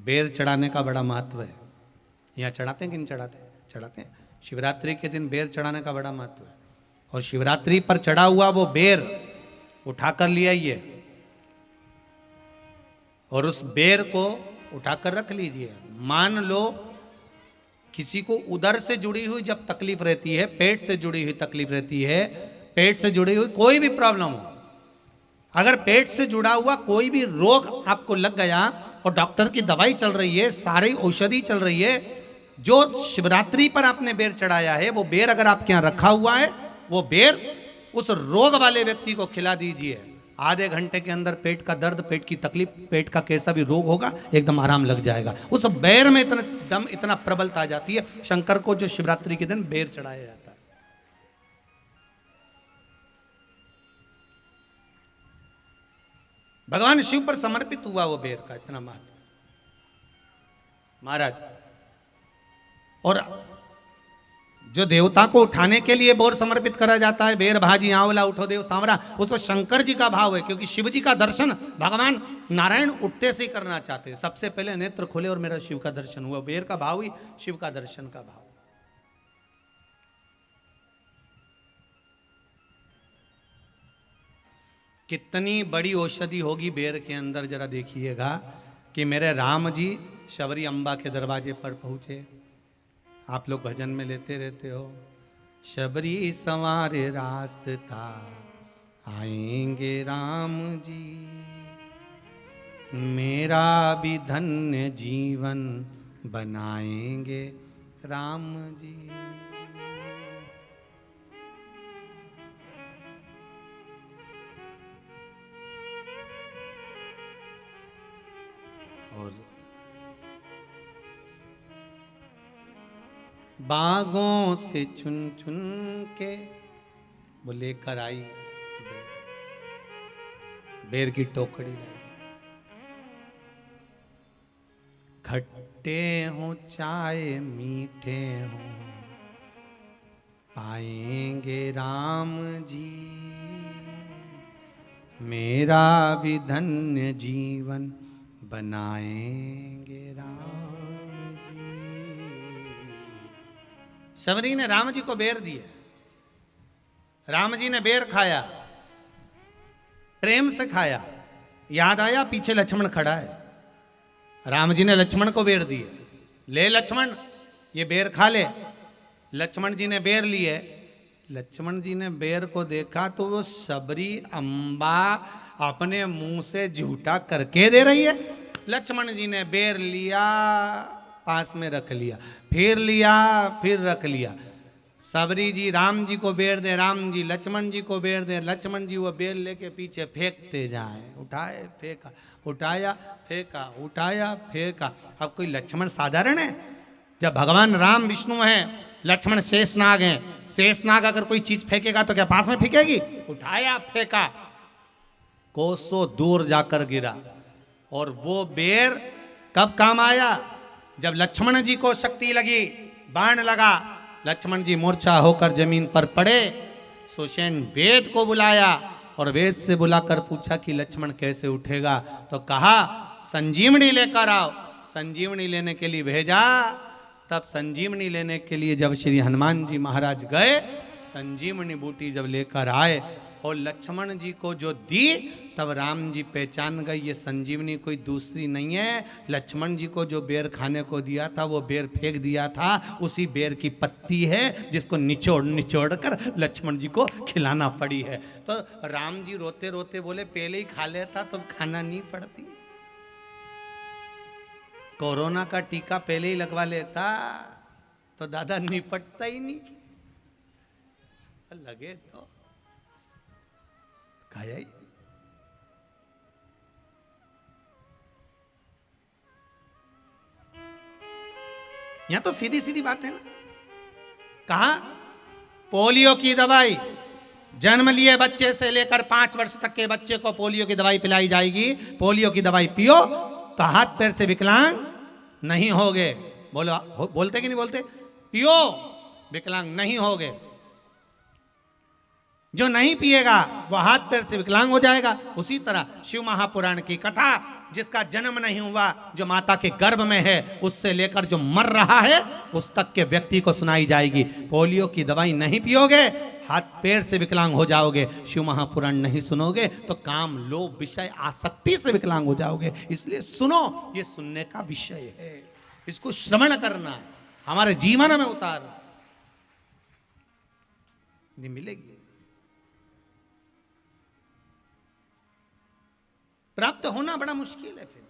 बेर चढ़ाने का बड़ा महत्व है। यहाँ चढ़ाते हैं कि नहीं चढ़ाते? चढ़ाते हैं। शिवरात्रि के दिन बेर चढ़ाने का बड़ा महत्व है। और शिवरात्रि पर चढ़ा हुआ वो बेर उठाकर ले आइए और उस बेर को उठाकर रख लीजिए। मान लो किसी को उदर से जुड़ी हुई जब तकलीफ रहती है, पेट से जुड़ी हुई तकलीफ रहती है, पेट से जुड़ी हुई कोई भी प्रॉब्लम हो, अगर पेट से जुड़ा हुआ कोई भी रोग आपको लग गया और डॉक्टर की दवाई चल रही है, सारी औषधि चल रही है, जो शिवरात्रि पर आपने बेर चढ़ाया है वो बेर अगर आपके यहाँ रखा हुआ है, वो बेर उस रोग वाले व्यक्ति को खिला दीजिए। आधे घंटे के अंदर पेट का दर्द, पेट की तकलीफ, पेट का कैसा भी रोग होगा एकदम आराम लग जाएगा। उस बेर में इतना दम, इतना प्रबलता आ जाती है। शंकर को जो शिवरात्रि के दिन बेर चढ़ाया जाता है। भगवान शिव पर समर्पित हुआ वो बेर का इतना महत्व महाराज। और जो देवता को उठाने के लिए बोर समर्पित करा जाता है, बेर भाजी आंवला उठो देव सांवरा, उसमें शंकर जी का भाव है, क्योंकि शिव जी का दर्शन भगवान नारायण उठते से ही करना चाहते हैं। सबसे पहले नेत्र खोले और मेरा शिव का दर्शन हुआ। बेर का भाव ही शिव का दर्शन का भाव। कितनी बड़ी औषधि होगी बेर के अंदर, जरा देखिएगा कि मेरे राम जी शबरी अम्बा के दरवाजे पर पहुंचे। आप लोग भजन में लेते रहते हो, शबरी संवारे रास्ता आएंगे राम जी, मेरा भी धन्य जीवन बनाएंगे राम जी। और बागों से चुन चुन के वो लेकर आई बेर की टोकरी लाई। खट्टे हो चाहे मीठे हो पाएंगे राम जी, मेरा भी धन्य जीवन बनाएंगे राम जी। शबरी ने राम जी को बेर दिया। राम जी ने बेर खाया, प्रेम से खाया। याद आया पीछे लक्ष्मण खड़ा है। राम जी ने लक्ष्मण को बेर दिए, ले लक्ष्मण ये बेर खा ले। लक्ष्मण जी ने बेर लिए। लक्ष्मण जी ने बेर को देखा तो वो शबरी अम्बा अपने मुंह से झूठा करके दे रही है। लक्ष्मण जी ने बेर लिया, पास में रख लिया, फिर लिया, फिर रख लिया। शबरी जी राम जी को बेर दे, राम जी लक्ष्मण जी को बेर दे, लक्ष्मण जी वो बेर लेके पीछे फेंकते जाए। उठाए फेंका, उठाया फेंका, उठाया फेंका। अब कोई लक्ष्मण साधारण है? जब भगवान राम विष्णु हैं, लक्ष्मण शेषनाग हैं। शेषनाग अगर कोई चीज फेंकेगा तो क्या पास में फेंकेगी? उठाया फेंका, कोसों दूर जाकर गिरा। और वो बेर कब काम आया? जब लक्ष्मण जी को शक्ति लगी, बाण लगा, लक्ष्मण जी मूर्छा होकर जमीन पर पड़े। सुषेण वेद को बुलाया और वेद से बुलाकर पूछा कि लक्ष्मण कैसे उठेगा? तो कहा संजीवनी लेकर आओ। संजीवनी लेने के लिए भेजा। तब संजीवनी लेने के लिए जब श्री हनुमान जी महाराज गए, संजीवनी बूटी जब लेकर आए और लक्ष्मण जी को जो दी, तब राम जी पहचान गए ये संजीवनी कोई दूसरी नहीं है। लक्ष्मण जी को जो बेर खाने को दिया था वो बेर फेंक दिया था, उसी बेर की पत्ती है जिसको निचोड़ निचोड़ कर लक्ष्मण जी को खिलाना पड़ी है। तो राम जी रोते रोते बोले पहले ही खा लेता तो खाना नहीं पड़ती। कोरोना का टीका पहले ही लगवा लेता तो दादा निपटता ही नहीं। लगे तो खाया ही। यहां तो सीधी सीधी बात है ना। कहा पोलियो की दवाई जन्म लिए बच्चे से लेकर 5 वर्ष तक के बच्चे को पोलियो की दवाई पिलाई जाएगी। पोलियो की दवाई पियो तो हाथ पैर से विकलांग नहीं होगे। बोलो, बोलते कि नहीं बोलते? पियो विकलांग नहीं होगे। जो नहीं पिएगा वो हाथ पैर से विकलांग हो जाएगा। उसी तरह शिव महापुराण की कथा, जिसका जन्म नहीं हुआ, जो माता के गर्भ में है, उससे लेकर जो मर रहा है उस तक के व्यक्ति को सुनाई जाएगी। पोलियो की दवाई नहीं पियोगे, हाथ पैर से विकलांग हो जाओगे। शिव महापुराण नहीं सुनोगे तो काम, लोभ, विषय, आसक्ति से विकलांग हो जाओगे। इसलिए सुनो, ये सुनने का विषय है, इसको श्रवण करना, हमारे जीवन में उतारना। नहीं मिलेगी, प्राप्त होना बड़ा मुश्किल है। फिर